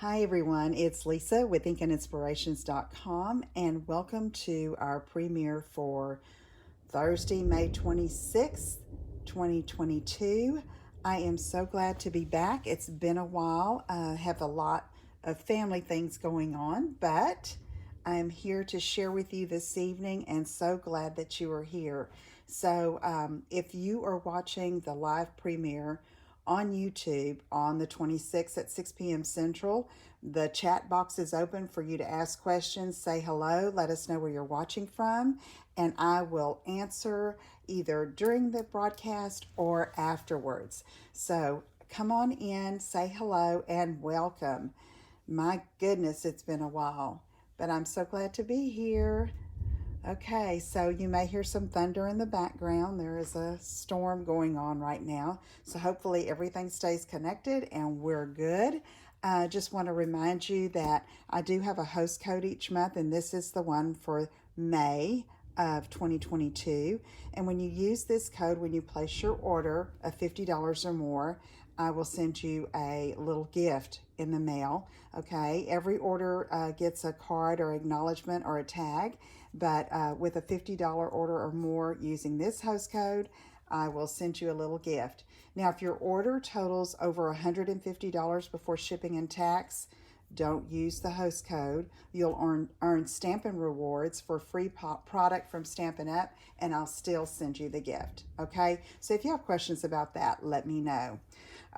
Hi everyone, it's Lisa with InkandInspirations.com and welcome to our premiere for Thursday, May 26th, 2022. I am so glad to be back. It's been a while. I have a lot of family things going on, but I'm here to share with you this evening and so glad that you are here. So, if you are watching the live premiere on YouTube on the 26th at 6 p.m. Central, the chat box is open for you to ask questions, say hello, let us know where you're watching from, and I will answer either during the broadcast or afterwards. So come on in, say hello, and welcome. My goodness, it's been a while, but I'm so glad to be here. Okay, so you may hear some thunder in the background. There is a storm going on right now. So hopefully everything stays connected and we're good. I just want to remind you that I do have a host code each month, and this is the one for May of 2022. And when you use this code, when you place your order of $50 or more, I will send you a little gift in the mail. Okay, every order gets a card or acknowledgement or a tag, but with a $50 order or more using this host code, I will send you a little gift. Now, if your order totals over $150 before shipping and tax, don't use the host code. You'll earn Stampin' Rewards for free product from Stampin' Up, and I'll still send you the gift. Okay, so if you have questions about that, let me know.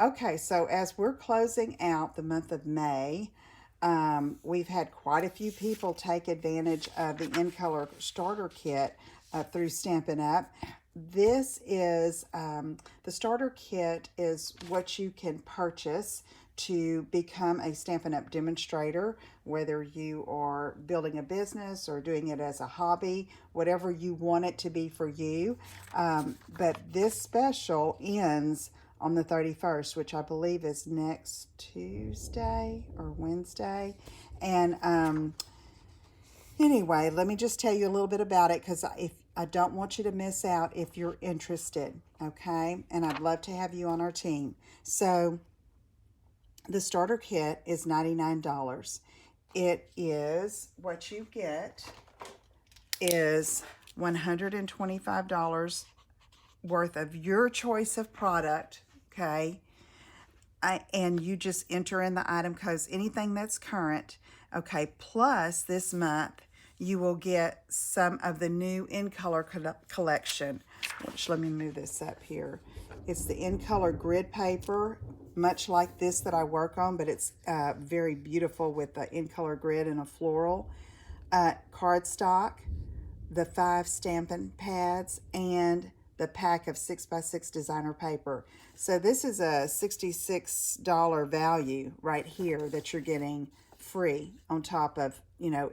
Okay, so as we're closing out the month of May, we've had quite a few people take advantage of the In Color Starter Kit through Stampin' Up. This is the starter kit is what you can purchase to become a Stampin' Up! Demonstrator, whether you are building a business or doing it as a hobby, whatever you want it to be for you. But this special ends on the 31st, which I believe is next Tuesday or Wednesday. And anyway, let me just tell you a little bit about it, because if I don't want you to miss out if you're interested, okay? And I'd love to have you on our team. So the starter kit is $99. It is, what you get is $125 worth of your choice of product, okay? And you just enter in the item codes, anything that's current, okay? Plus, this month, you will get some of the new In Color collection, which, let me move this up here. It's the In Color grid paper, much like this that I work on, but it's very beautiful with the In Color grid and a floral. Cardstock, the 5 Stampin' pads, and the pack of 6x6 designer paper. So this is a $66 value right here that you're getting free on top of,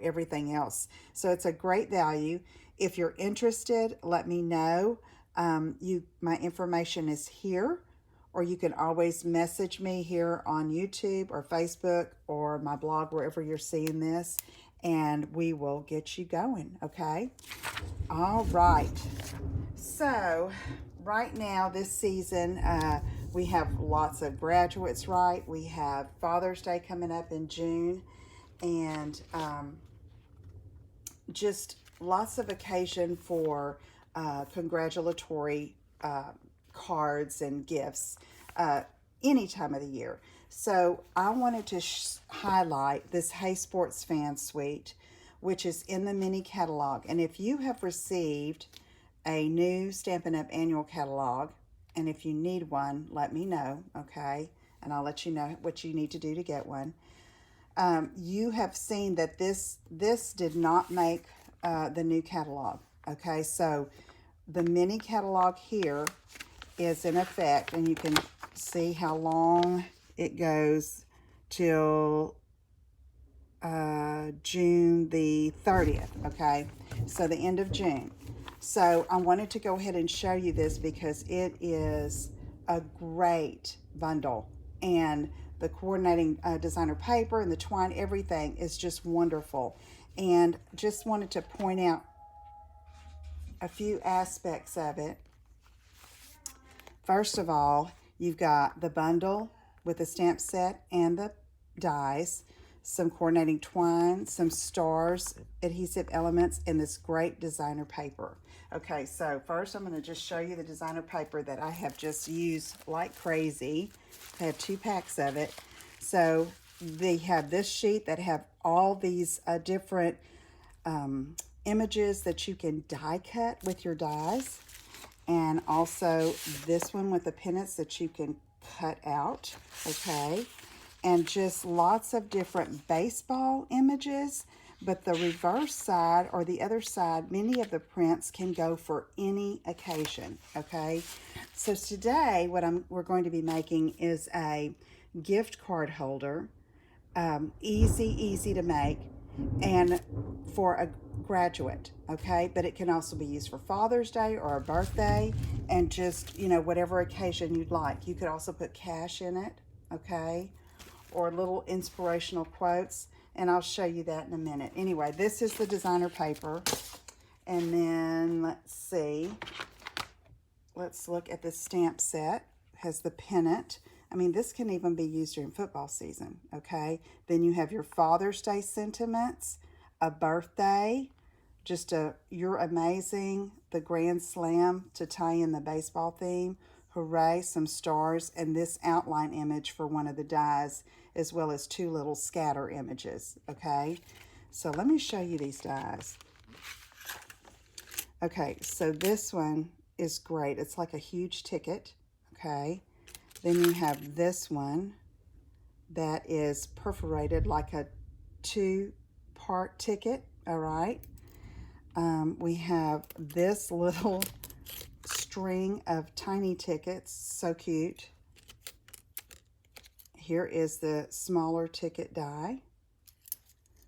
everything else. So it's a great value. If you're interested, let me know. My information is here, or you can always message me here on YouTube or Facebook or my blog, wherever you're seeing this, and we will get you going, okay? All right. So, right now, this season, we have lots of graduates, right? We have Father's Day coming up in June, and just lots of occasion for congratulatory cards and gifts any time of the year. So I wanted to highlight this Hey Sports Fan Suite, which is in the mini catalog. And if you have received a new Stampin' Up! Annual catalog, and if you need one, let me know, okay? And I'll let you know what you need to do to get one. You have seen that this did not make the new catalog, okay? So the mini catalog here is in effect, and you can see how long it goes till June the 30th, okay? So the end of June. So I wanted to go ahead and show you this because it is a great bundle, and the coordinating designer paper and the twine, everything is just wonderful. And just wanted to point out a few aspects of it. First of all, you've got the bundle with the stamp set and the dies, some coordinating twine, some stars, adhesive elements, and this great designer paper. Okay, so first I'm going to just show you the designer paper that I have just used like crazy. I have 2 packs of it. So they have this sheet that have all these different images that you can die cut with your dies, and also this one with the pennants that you can cut out, okay, and just lots of different baseball images. But the reverse side, or the other side, many of the prints can go for any occasion, okay? So today what we're going to be making is a gift card holder, easy to make, and for a graduate, okay? But it can also be used for Father's Day or a birthday, and just, you know, whatever occasion you'd like. You could also put cash in it, okay? Or little inspirational quotes, and I'll show you that in a minute. Anyway, this is the designer paper. And then let's see. Let's look at the stamp set. It has the pennant. I mean, this can even be used during football season, okay? Then you have your Father's Day sentiments, a birthday, just you're amazing, the Grand Slam to tie in the baseball theme, hooray, some stars, and this outline image for one of the dies, as well as 2 little scatter images, okay? So let me show you these dies. Okay, so this one is great. It's like a huge ticket, okay? Then you have this one that is perforated like a 2-part ticket, all right? We have this little string of tiny tickets, so cute. Here is the smaller ticket die.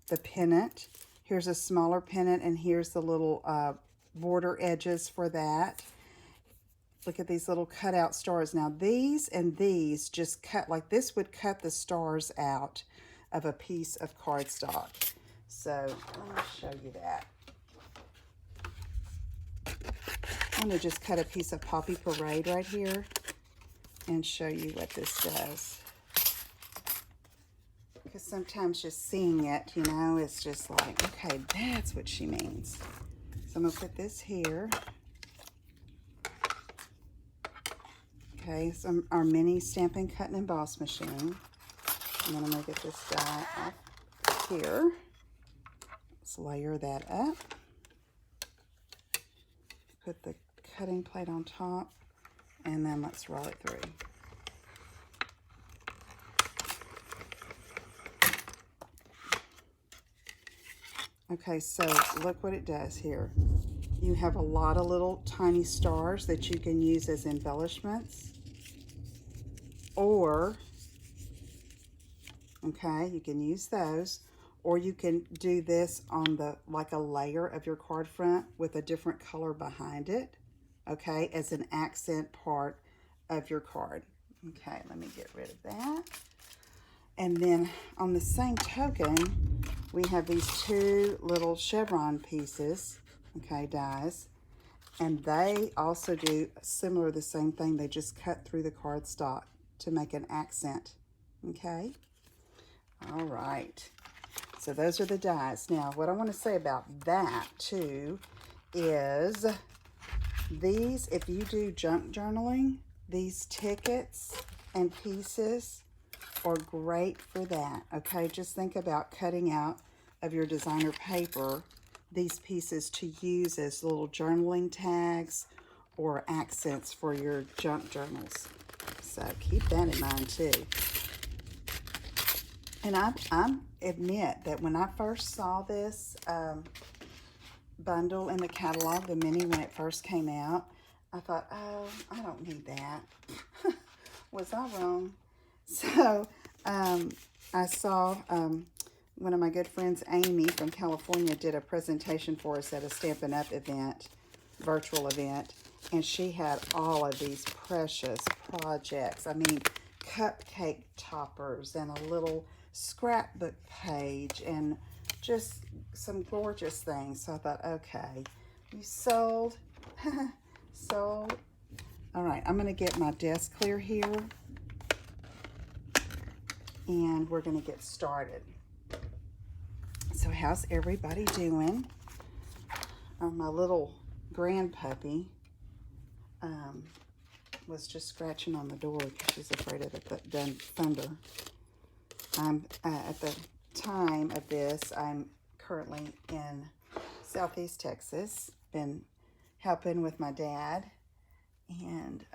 The pennant, here's a smaller pennant, and here's the little border edges for that. Look at these little cutout stars. Now these and these just cut, like this would cut the stars out of a piece of cardstock. So let me show you that. I'm going to just cut a piece of Poppy Parade right here and show you what this does. Because sometimes just seeing it, you know, it's just like, okay, that's what she means. So I'm going to put this here. Okay, so our mini Stampin' Cut and Emboss machine. And then I'm going to get this die off here. Let's layer that up. Put the cutting plate on top, and then let's roll it through. Okay, so look what it does here. You have a lot of little tiny stars that you can use as embellishments, or, okay, you can use those, or you can do this on the, like a layer of your card front with a different color behind it, okay, as an accent part of your card. Okay, let me get rid of that. And then on the same token, we have these 2 little chevron pieces, okay, dies, and they also do similar, the same thing. They just cut through the cardstock to make an accent, okay? All right, so those are the dies. Now, what I want to say about that, too, is these, if you do junk journaling, these tickets and pieces are great for that, okay? Just think about cutting out of your designer paper these pieces to use as little journaling tags or accents for your junk journals. So keep that in mind too. And I admit that when I first saw this bundle in the catalog, the mini, when it first came out, I thought, oh, I don't need that. Was I wrong? So I saw one of my good friends, Amy from California, did a presentation for us at a Stampin' Up! Event, virtual event, and she had all of these precious projects. I mean, cupcake toppers and a little scrapbook page and just some gorgeous things. So I thought, okay, you sold, sold. All right, I'm going to get my desk clear here. and we're going to get started. So how's everybody doing? My little grand puppy was just scratching on the door because she's afraid of the thunder. I'm at the time of this, I'm currently in Southeast Texas, been helping with my dad, and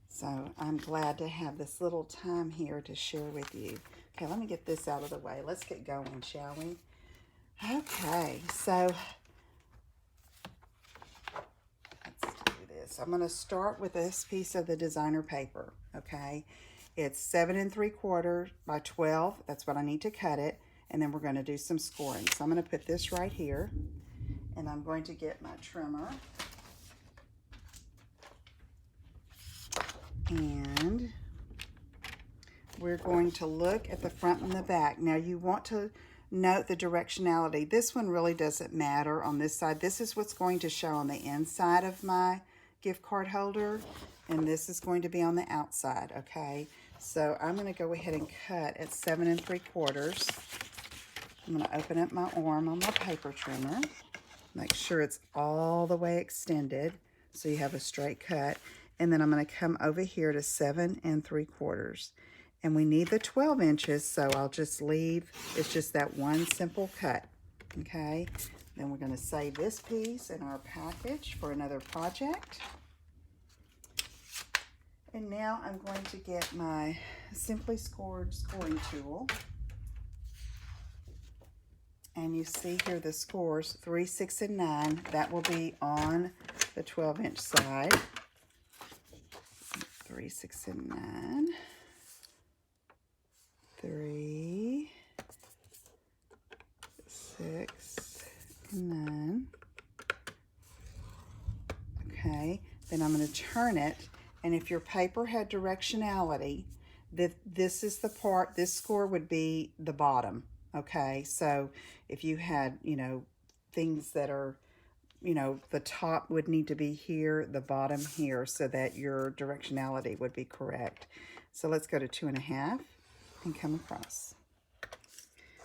so I'm glad to have this little time here to share with you. Okay, let me get this out of the way. Let's get going, shall we? Okay, so let's do this. I'm going to start with this piece of the designer paper, okay? It's 7 3/4 by 12. That's what I need to cut it. And then we're going to do some scoring. So I'm going to put this right here. And I'm going to get my trimmer. And we're going to look at the front and the back. Now you want to note the directionality. This one really doesn't matter on this side. This is what's going to show on the inside of my gift card holder. And this is going to be on the outside, okay? So I'm going to go ahead and cut at 7 3/4. I'm going to open up my arm on my paper trimmer. Make sure it's all the way extended so you have a straight cut. And then I'm going to come over here to 7 3/4. And we need the 12 inches, so I'll just leave, it's just that one simple cut, okay? Then we're going to save this piece in our package for another project. And now I'm going to get my Simply Scored scoring tool. And you see here the scores, 3, 6, and 9. That will be on the 12-inch side. 3, 6, and 9. 3, 6, and 9. Okay, then I'm going to turn it. And if your paper had directionality, this is the part, this score would be the bottom, okay? So if you had, you know, things that are, you know, the top would need to be here, the bottom here, so that your directionality would be correct. So let's go to 2 1/2 and come across.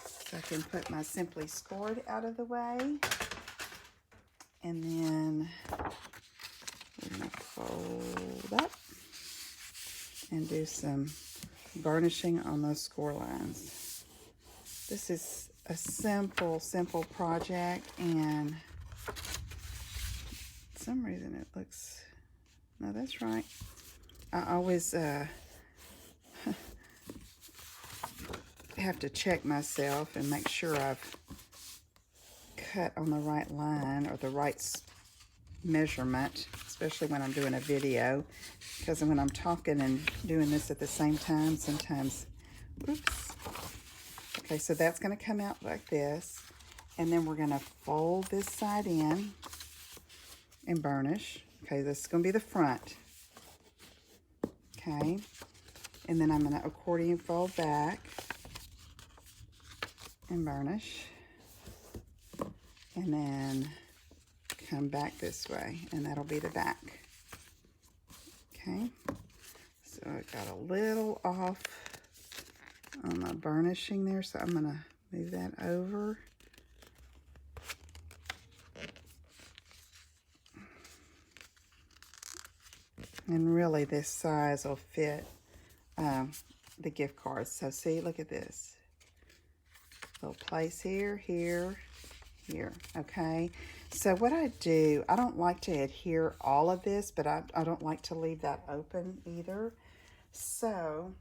So I can put my Simply Scored out of the way. And then we're going to fold up and do some burnishing on those score lines. This is a simple project, and for some reason it looks, no, that's right. I always have to check myself and make sure I've cut on the right line or the right measurement, especially when I'm doing a video, because when I'm talking and doing this at the same time, sometimes, oops. Okay, so that's going to come out like this, and then we're going to fold this side in and burnish. Okay, this is going to be the front. Okay, and then I'm going to accordion fold back and burnish, and then come back this way, and that'll be the back. Okay, so I got a little off on my burnishing there, so I'm gonna move that over. And really this size will fit the gift cards. So see, look at this. Little place here, here, here, okay? So what I do, I don't like to adhere all of this, but I don't like to leave that open either. So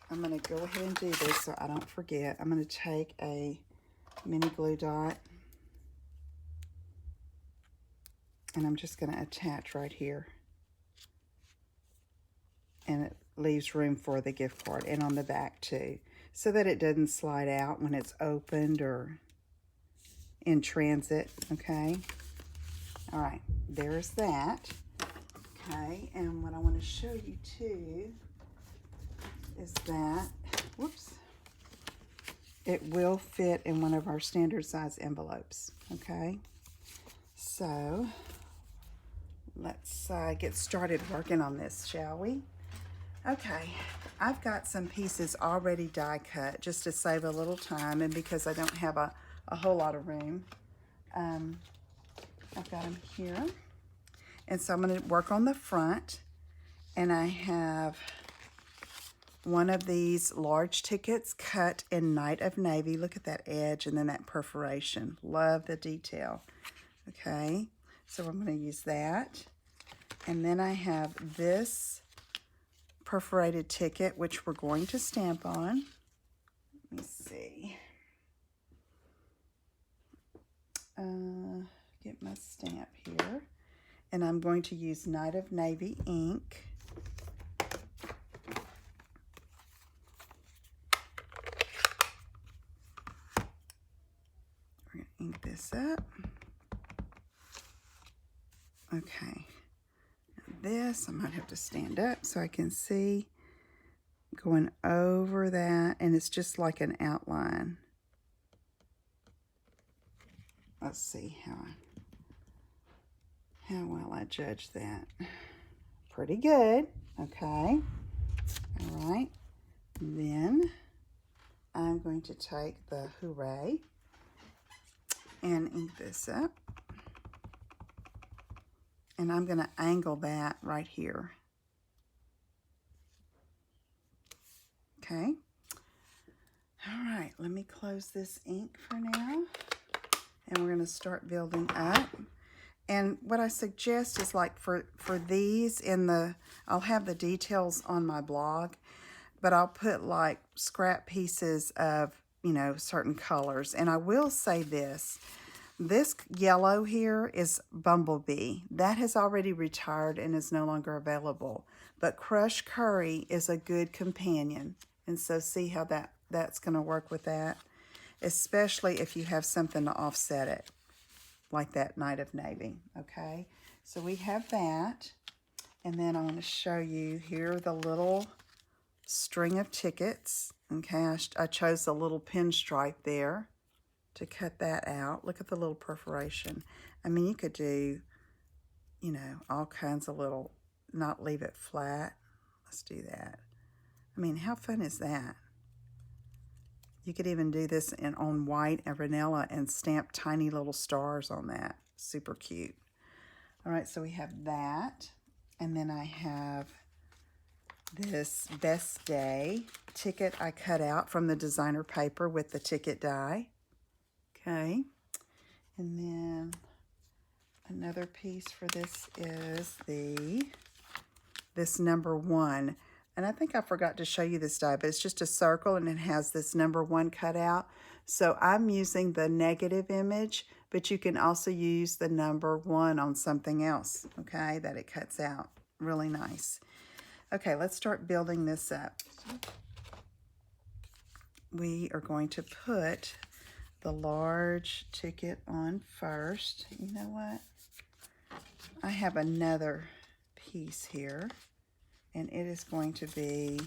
I'm going to go ahead and do this so I don't forget. I'm going to take a mini glue dot, and I'm just going to attach right here. And it leaves room for the gift card, and on the back too, so that it doesn't slide out when it's opened or in transit, okay? All right, there's that. Okay, and what I want to show you too is that, whoops, it will fit in one of our standard size envelopes, okay? So let's get started working on this, shall we? Okay, I've got some pieces already die cut just to save a little time and because I don't have a whole lot of room. I've got them here. And so I'm going to work on the front, and I have one of these large tickets cut in Night of Navy. Look at that edge and then that perforation. Love the detail. Okay, so I'm going to use that. And then I have this perforated ticket, which we're going to stamp on. Let me see. Get my stamp here. And I'm going to use Night of Navy ink. We're going to ink this up. Okay. This, I might have to stand up so I can see, going over that, and it's just like an outline. Let's see how well I judge that. Pretty good. Okay. All right. Then I'm going to take the Hooray and ink this up. And I'm going to angle that right here. Okay. All right, let me close this ink for now. And we're going to start building up. And what I suggest is, like, for these I'll have the details on my blog, but I'll put like scrap pieces of, you know, certain colors. And I will say this yellow here is Bumblebee. That has already retired and is no longer available. But Crush Curry is a good companion. And so see how that's going to work with that, especially if you have something to offset it, like that Night of Navy, okay? So we have that, and then I want to show you here the little string of tickets, okay? I chose a little pinstripe there to cut that out. Look at the little perforation. I mean, you could do, you know, all kinds of little, not leave it flat. Let's do that. I mean, how fun is that? You could even do this on white and vanilla and stamp tiny little stars on that. Super cute. All right, so we have that. And then I have this Best Day ticket I cut out from the designer paper with the ticket die. Okay. And then another piece for this is this number 1. And I think I forgot to show you this die, but it's just a circle and it has this number 1 cut out. So I'm using the negative image, but you can also use the number 1 on something else, okay, that it cuts out. Really nice. Okay, let's start building this up. We are going to put the large ticket on first. You know what? I have another piece here. And it is going to be,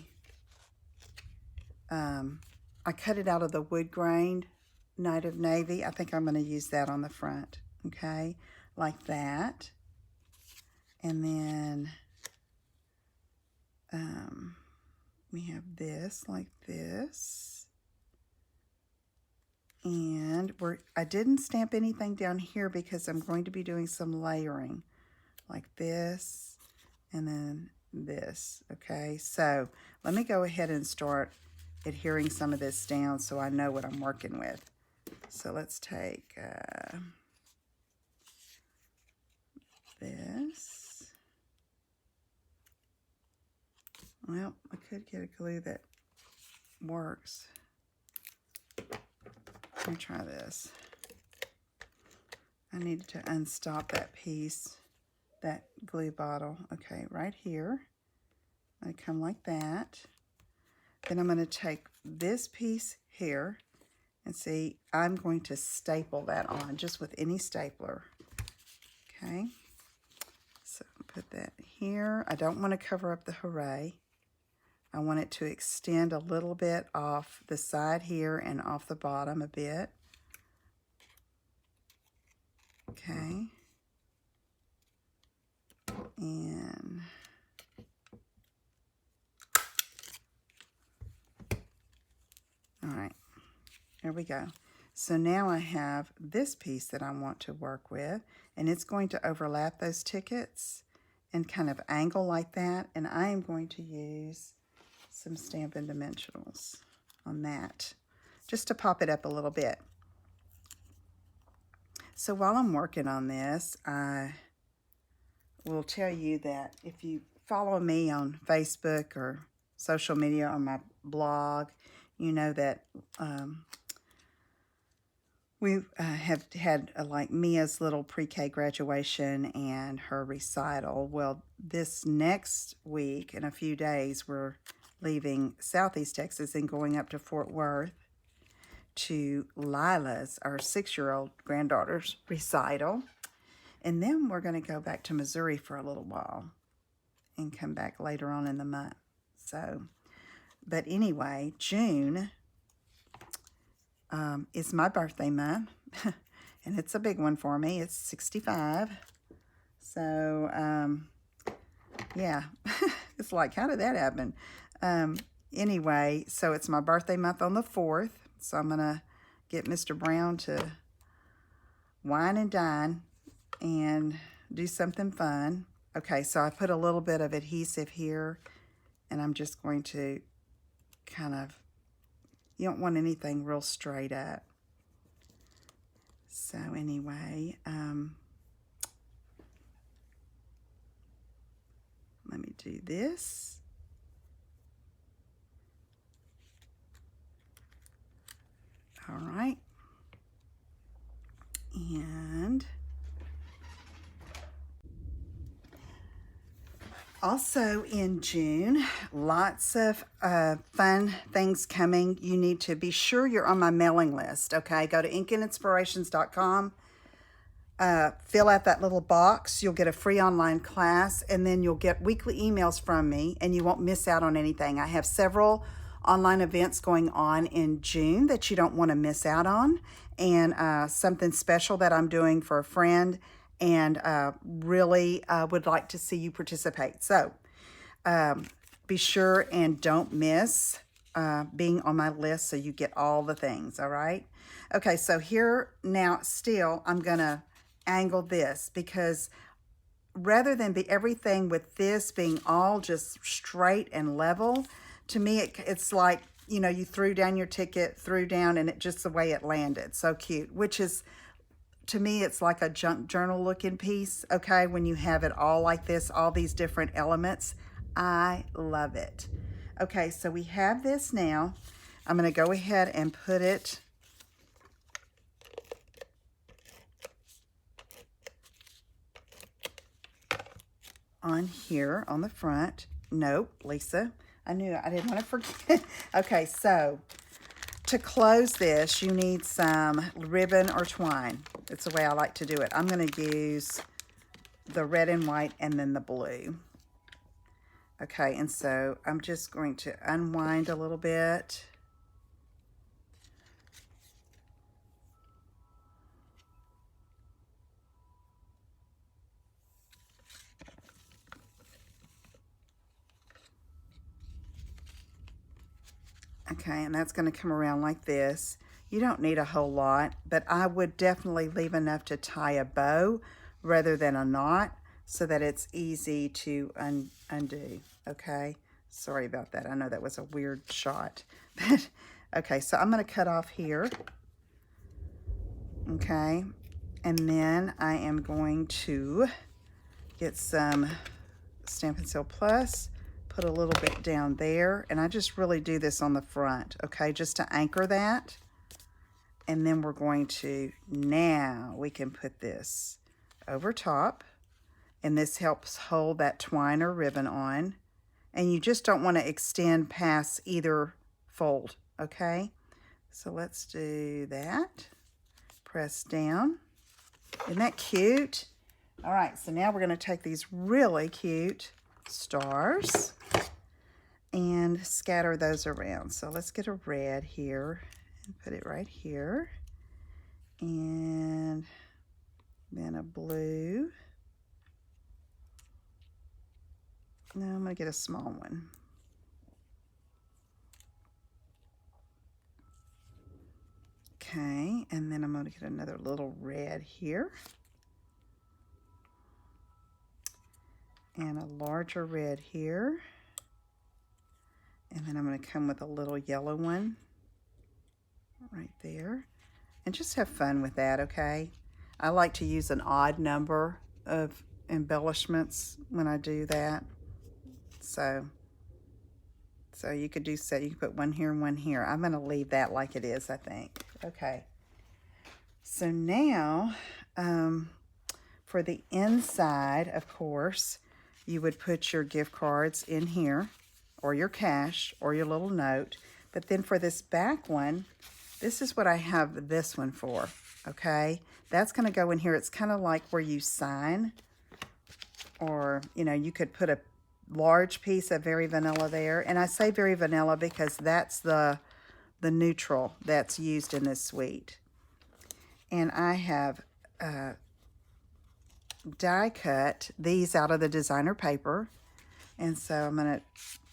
I cut it out of the wood grain Night of Navy. I think I'm going to use that on the front, okay? Like that. And then we have this, like this. And I didn't stamp anything down here because I'm going to be doing some layering. Like this, and then this, okay? So let me go ahead and start adhering some of this down so I know what I'm working with. So let's take this. Well, I could get a glue that works. Let me try this. I need to unstop that piece, that glue bottle. Okay, right here. I come like that. Then I'm going to take this piece here and see, I'm going to staple that on just with any stapler. Okay, so put that here. I don't want to cover up the Hooray. I want it to extend a little bit off the side here and off the bottom a bit. Okay. And There we go. So now I have this piece that I want to work with, and it's going to overlap those tickets and kind of angle like that, and I am going to use some Stampin' Dimensionals on that just to pop it up a little bit. So while I'm working on this, I will tell you that if you follow me on Facebook or social media or my blog, you know that we have had like Mia's little pre-K graduation and her recital. Well, this next week, in a few days, we're leaving Southeast Texas and going up to Fort Worth to Lila's, our 6-year-old granddaughter's recital. And then we're going to go back to Missouri for a little while and come back later on in the month. So, but anyway, June is my birthday month, and it's a big one for me. It's 65. So, yeah, it's like, how did that happen? Anyway, so it's my birthday month on the 4th. So I'm going to get Mr. Brown to wine and dine and do something fun. Okay, so I put a little bit of adhesive here, and I'm just going to kind of, you don't want anything real straight up. So anyway, let me do this. All right. And also in June, lots of fun things coming. You need to be sure you're on my mailing list, okay? Go to inkinspirations.com. Fill out that little box. You'll get a free online class, and then you'll get weekly emails from me, and you won't miss out on anything. I have several online events going on in June that you don't want to miss out on, and something special that I'm doing for a friend, and really would like to see you participate. So be sure and don't miss being on my list so you get all the things, all right? Okay, so here now still I'm going to angle this, because rather than be everything with this being all just straight and level, to me it's like, you know, you threw down your ticket, threw down, and it just the way it landed. So cute, which is, to me, it's like a junk journal looking piece, okay, when you have it all like this, all these different elements. I love it. Okay, so we have this now. I'm going to go ahead and put it on here on the front. Nope, Lisa, I knew I didn't want to forget. Okay, so to close this, you need some ribbon or twine. It's the way I like to do it. I'm going to use the red and white and then the blue. Okay, and so I'm just going to unwind a little bit. Okay, and that's going to come around like this. You don't need a whole lot, but I would definitely leave enough to tie a bow rather than a knot so that it's easy to undo, okay? Sorry about that. I know that was a weird shot. But okay, so I'm going to cut off here, okay? And then I am going to get some Stampin' Seal Plus, put a little bit down there, and I just really do this on the front, okay, just to anchor that. And then we're going to, now we can put this over top, and this helps hold that twine or ribbon on. And you just don't want to extend past either fold, okay? So let's do that. Press down. Isn't that cute? All right, so now we're going to take these really cute stars and scatter those around. So let's get a red here and put it right here. And then a blue. No, I'm going to get a small one. Okay, and then I'm going to get another little red here. And a larger red here. And then I'm going to come with a little yellow one right there. And just have fun with that, okay? I like to use an odd number of embellishments when I do that. So you could do set. You could put one here and one here. I'm going to leave that like it is, I think. Okay. So now, for the inside, of course, you would put your gift cards in here, or your cash, or your little note. But then for this back one, this is what I have this one for, okay? That's going to go in here. It's kind of like where you sign, or, you know, you could put a large piece of Very Vanilla there. And I say Very Vanilla because that's the neutral that's used in this suite. And I have die cut these out of the designer paper. And so I'm going to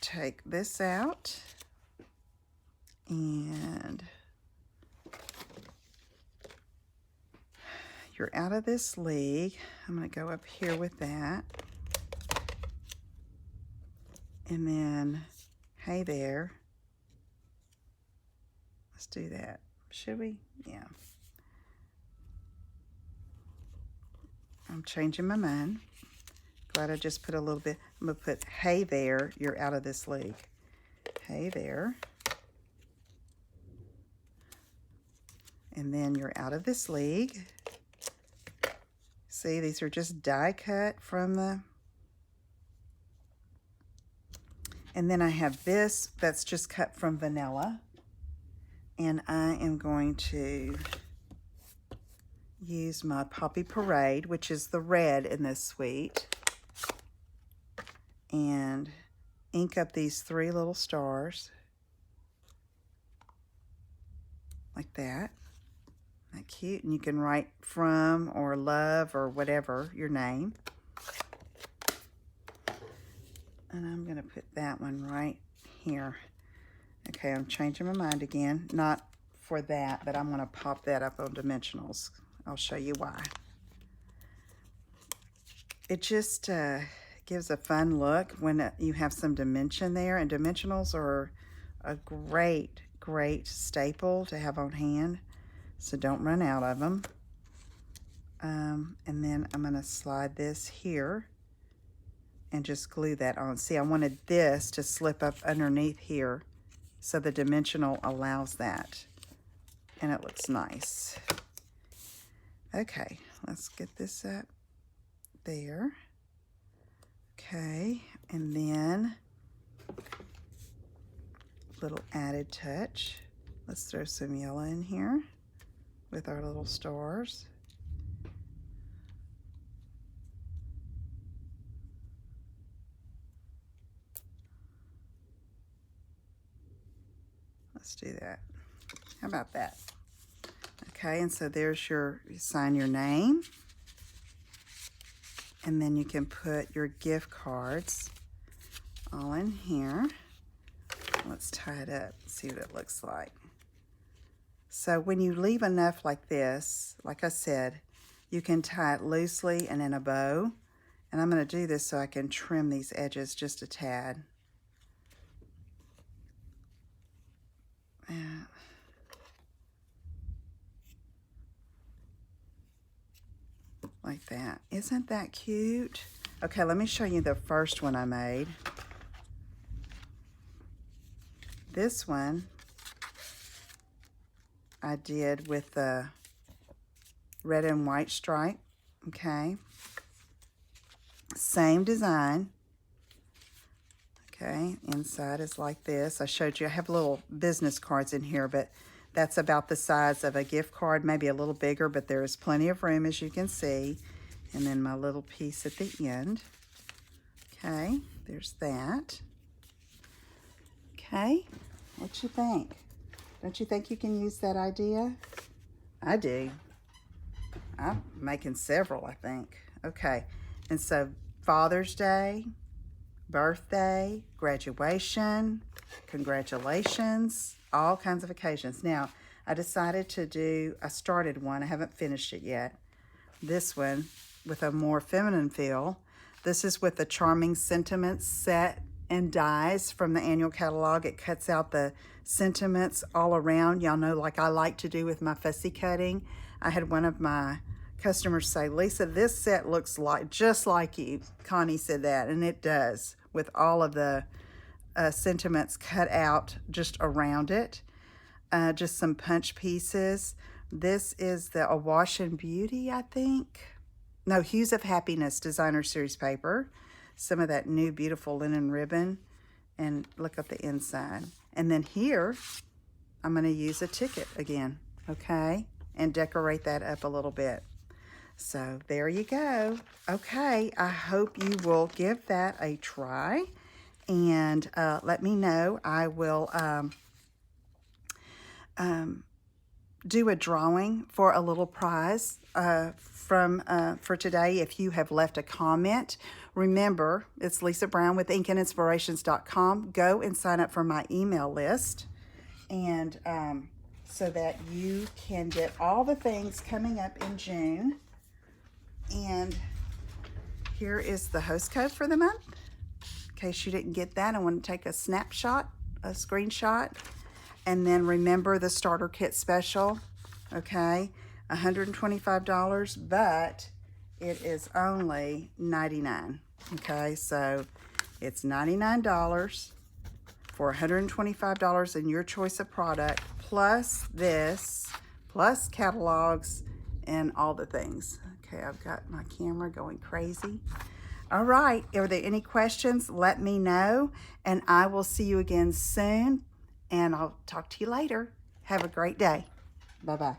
take this out, and you're out of this league. I'm going to go up here with that. And then, hey there. Let's do that. Should we? Yeah. I'm changing my mind. Glad I just put a little bit. I'm going to put, hey there, you're out of this league. Hey there. And then you're out of this league. See, these are just die cut from the... And then I have this that's just cut from Vanilla. And I am going to use my Poppy Parade, which is the red in this suite, and ink up these 3 little stars like that. Isn't that cute? And you can write from or love or whatever, your name. And I'm going to put that one right here. Okay, I'm changing my mind again. Not for that, but I'm going to pop that up on dimensionals. I'll show you why. It just gives a fun look when you have some dimension there. And dimensionals are a great, great staple to have on hand. So don't run out of them. And then I'm going to slide this here and just glue that on. See, I wanted this to slip up underneath here, so the dimensional allows that. And it looks nice. Okay, let's get this up there. Okay, and then little added touch. Let's throw some yellow in here with our little stars. Let's do that. How about that? Okay, and so there's you sign your name. And then you can put your gift cards all in here. Let's tie it up, see what it looks like. So when you leave enough like this, like I said, you can tie it loosely and in a bow. And I'm going to do this so I can trim these edges just a tad. Like that. Isn't that cute? Okay, let me show you the first one I made. This one I did with the red and white stripe. Okay. Same design. Okay, inside is like this. I showed you, I have little business cards in here, but that's about the size of a gift card, maybe a little bigger, but there is plenty of room, as you can see. And then my little piece at the end. Okay, there's that. Okay, what you think? Don't you think you can use that idea? I do. I'm making several, I think. Okay, and so Father's Day, birthday, graduation, congratulations, all kinds of occasions. Now, I decided to do, I started one, I haven't finished it yet. This one with a more feminine feel. This is with the Charming Sentiments set and dies from the annual catalog. It cuts out the sentiments all around. Y'all know, like I like to do with my fussy cutting. I had one of my customers say, Lisa, this set looks like just like you. Connie said that, and it does, with all of the sentiments cut out just around it. Just some punch pieces. This is the Awash in Beauty, I think. No, Hues of Happiness designer series paper. Some of that new beautiful linen ribbon. And look at the inside. And then here, I'm going to use a ticket again, okay? And decorate that up a little bit. So there you go. Okay, I hope you will give that a try. And let me know. I will do a drawing for a little prize for today if you have left a comment. Remember, it's Lisa Brown with InkandInspirations.com. Go and sign up for my email list, and so that you can get all the things coming up in June. And here is the host code for the month. In case you didn't get that, I want to take a snapshot, a screenshot. And then remember the starter kit special, okay? $125, but it is only $99, okay? So it's $99 for $125 in your choice of product, plus this, plus catalogs and all the things. Okay, I've got my camera going crazy. All right, are there any questions? Let me know, and I will see you again soon. And I'll talk to you later. Have a great day. Bye-bye.